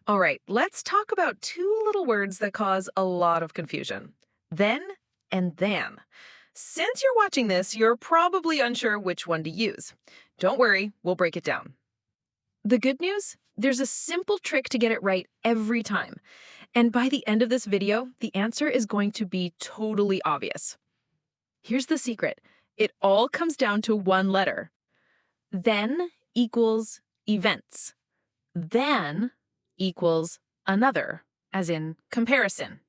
All right, let's talk about two little words that cause a lot of confusion. Then and than. Since you're watching this, you're probably unsure which one to use. Don't worry, we'll break it down. The good news? There's a simple trick to get it right every time. And by the end of this video, the answer is going to be totally obvious. Here's the secret. It all comes down to one letter. Then equals events. Than equals another, as in comparison.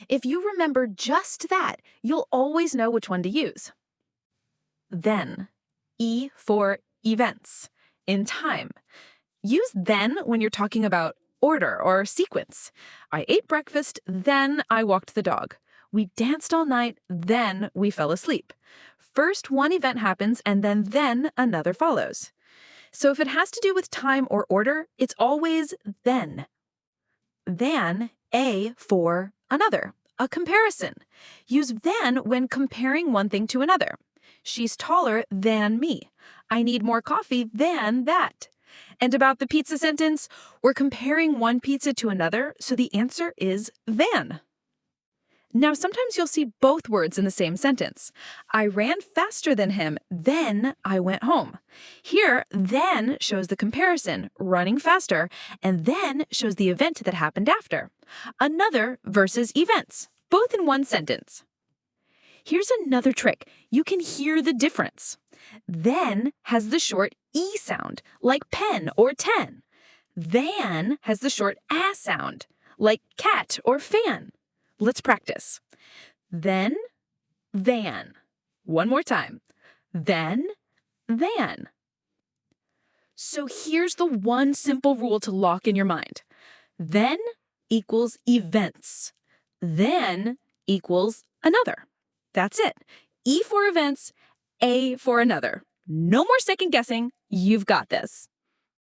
If you remember just that, you'll always know which one to use. Then, E for events, in time. Use then when you're talking about order or sequence. I ate breakfast, then I walked the dog. We danced all night, then we fell asleep. First one event happens, and then another follows. So if it has to do with time or order, it's always then. Than, A for another, a comparison. Use then when comparing one thing to another. She's taller than me. I need more coffee than that. And about the pizza sentence, we're comparing one pizza to another, so the answer is than. Now, sometimes you'll see both words in the same sentence. I ran faster than him, then I went home. Here, then shows the comparison, running faster, and then shows the event that happened after. Another versus events, both in one sentence. Here's another trick. You can hear the difference. Then has the short E sound, like pen or 10. Than has the short A sound, like cat or fan. Let's practice. Then, than. One more time. Then, than. So here's the one simple rule to lock in your mind. Then equals events. Then equals another. That's it. E for events, A for another. No more second guessing. You've got this.